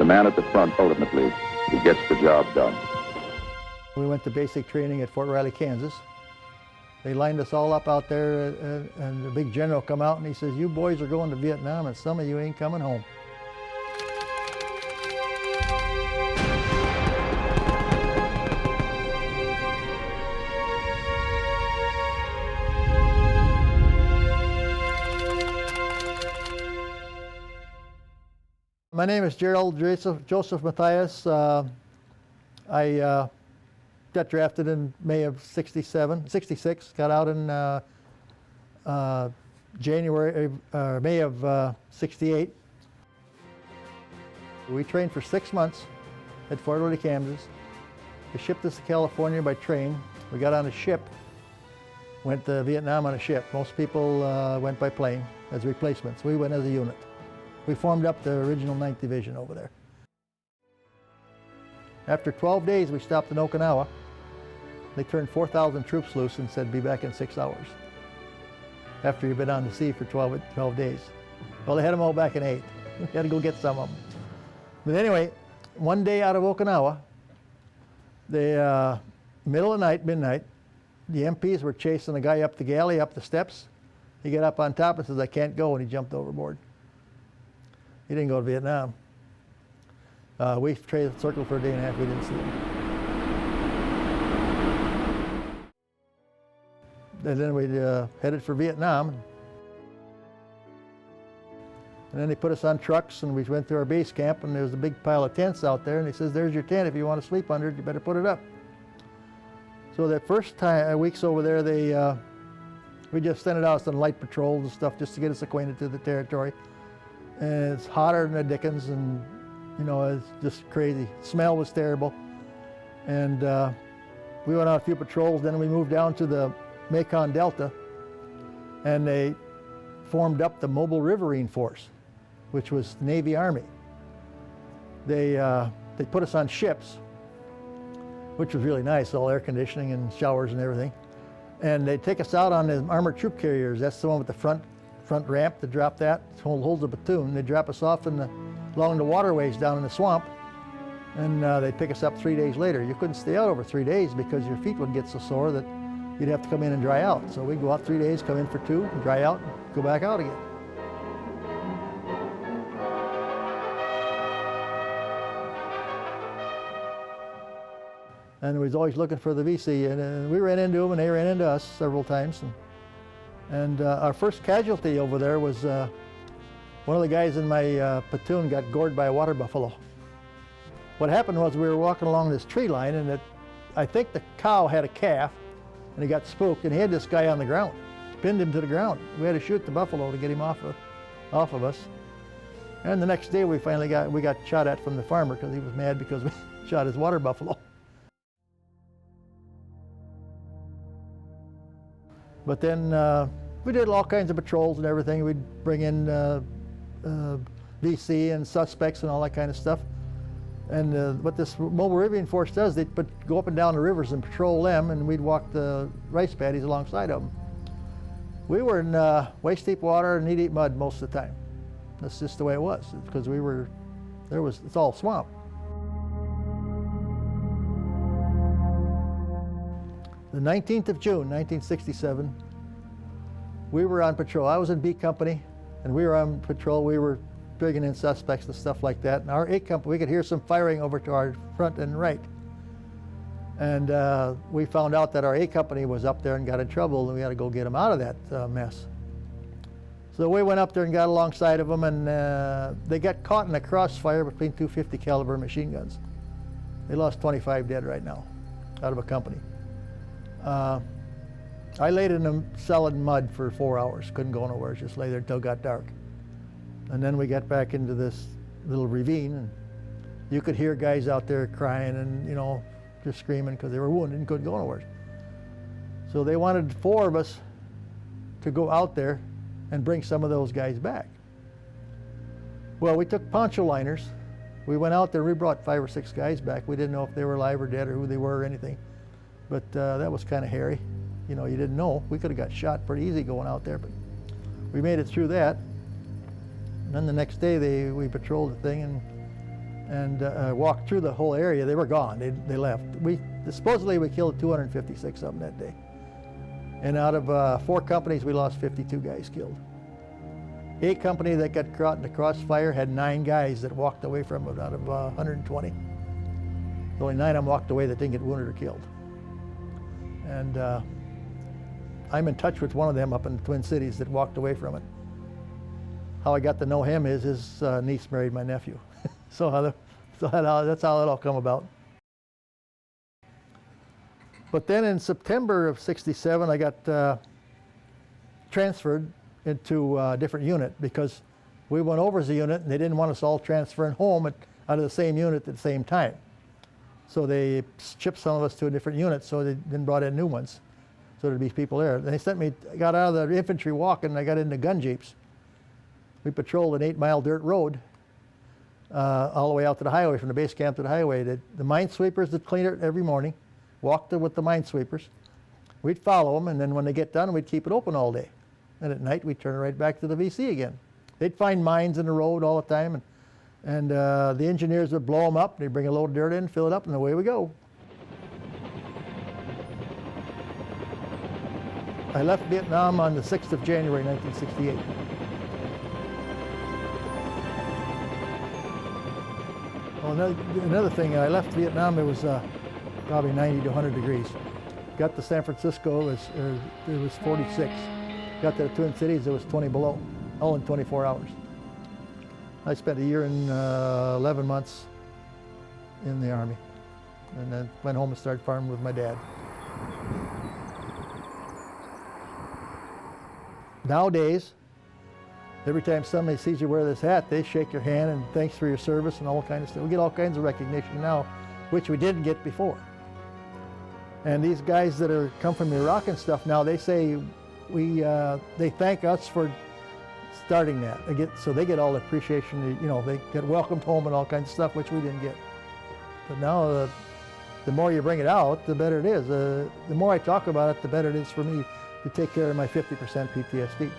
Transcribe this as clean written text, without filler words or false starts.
the man at the front, ultimately, who gets the job done. We went to basic training at Fort Riley, Kansas. They lined us all up out there, and the big general come out and he says, "You boys are going to Vietnam and some of you ain't coming home." My name is Gerald Matheis. I got drafted in May of '66, got out in May of '68. We trained for 6 months at Fort Riley, Kansas. They shipped us to California by train. We got on a ship, went to Vietnam on a ship. Most people went by plane as replacements. We went as a unit. We formed up the original 9th Division over there. After 12 days, we stopped in Okinawa. They turned 4,000 troops loose and said, "Be back in 6 hours." After you've been on the sea for 12 days. Well, they had them all back in 8. We had to go get some of them. But anyway, one day out of Okinawa, the middle of the night, midnight, the MPs were chasing a guy up the galley, up the steps. He got up on top and says, "I can't go," and he jumped overboard. He didn't go to Vietnam. We circled for a day and a half. We didn't see him. And then we headed for Vietnam. And then they put us on trucks and we went to our base camp, and there was a big pile of tents out there, and he says, "There's your tent. If you want to sleep under it, you better put it up." So the first weeks over there, we just sent it out some light patrols and stuff just to get us acquainted to the territory. And it's hotter than the dickens, and you know, it's just crazy. Smell was terrible. And we went on a few patrols, then we moved down to the Mekong Delta, and they formed up the Mobile Riverine Force, which was the Navy Army. They put us on ships, which was really nice, all air conditioning and showers and everything. And they'd take us out on the armored troop carriers. That's the one with the front ramp to drop that, holds a platoon. They'd drop us off along the waterways down in the swamp, and they'd pick us up 3 days later. You couldn't stay out over 3 days because your feet would get so sore that you'd have to come in and dry out. So we'd go out 3 days, come in for 2, and dry out, and go back out again. And we was always looking for the VC, and we ran into them and they ran into us several times. And our first casualty over there was one of the guys in my platoon got gored by a water buffalo. What happened was we were walking along this tree line, and I think the cow had a calf, and he got spooked, and he had this guy on the ground, pinned him to the ground. We had to shoot the buffalo to get him off of us. And the next day we got shot at from the farmer because he was mad because we shot his water buffalo. But then we did all kinds of patrols and everything. We'd bring in VC and suspects and all that kind of stuff. And what this Mobile Riverine Force does, they go up and down the rivers and patrol them, and we'd walk the rice paddies alongside of them. We were in waist-deep water and knee-deep mud most of the time. That's just the way it was, because it's all swamp. The 19th of June, 1967, we were on patrol. I was in B Company, and we were on patrol. We were bringing in suspects and stuff like that. And our A Company, we could hear some firing over to our front and right. And we found out that our A Company was up there and got in trouble, and we had to go get them out of that mess. So we went up there and got alongside of them, and they got caught in a crossfire between 250 caliber machine guns. They lost 25 dead right now out of a company. I laid in a solid mud for 4 hours, couldn't go nowhere, just lay there until it got dark. And then we got back into this little ravine, and you could hear guys out there crying and, you know, just screaming because they were wounded and couldn't go nowhere. So they wanted 4 of us to go out there and bring some of those guys back. Well, we took poncho liners. We went out there and we brought 5 or 6 guys back. We didn't know if they were alive or dead or who they were or anything. But that was kind of hairy. You know, you didn't know. We could have got shot pretty easy going out there, but we made it through that. And then the next day we patrolled the thing, and walked through the whole area. They were gone. They left. Supposedly we killed 256 of them that day. And out of 4 companies, we lost 52 guys killed. A company that got caught in the crossfire had 9 guys that walked away from it out of 120. Only 9 of them walked away that didn't get wounded or killed. And I'm in touch with one of them up in the Twin Cities that walked away from it. How I got to know him is his niece married my nephew. So that's how it all come about. But then in September of '67, I got transferred into a different unit because we went over as a unit and they didn't want us all transferring home out of the same unit at the same time. So they shipped some of us to a different unit, so they then brought in new ones. So there'd be people there. They sent me, I got out of the infantry walking and I got into gun jeeps. We patrolled an 8-mile dirt road all the way out to the highway, from the base camp to the highway. The minesweepers would clean it every morning, walked with the minesweepers. We'd follow them, and then when they get done, we'd keep it open all day. And at night, we'd turn it right back to the VC again. They'd find mines in the road all the time, and the engineers would blow them up. They'd bring a load of dirt in, fill it up, and away we go. I left Vietnam on the 6th of January, 1968. Well, another thing, I left Vietnam, it was probably 90 to 100 degrees. Got to San Francisco, it was 46. Got to the Twin Cities, it was 20 below, all in 24 hours. I spent a year and 11 months in the Army, and then went home and started farming with my dad. Nowadays, every time somebody sees you wear this hat, they shake your hand and thanks for your service and all kinds of stuff. We get all kinds of recognition now, which we didn't get before. And these guys that come from Iraq and stuff now, they say they thank us for starting that. So they get all the appreciation. You know, they get welcomed home and all kinds of stuff, which we didn't get. But now, the more you bring it out, the better it is. The more I talk about it, the better it is for me to take care of my 50% PTSD.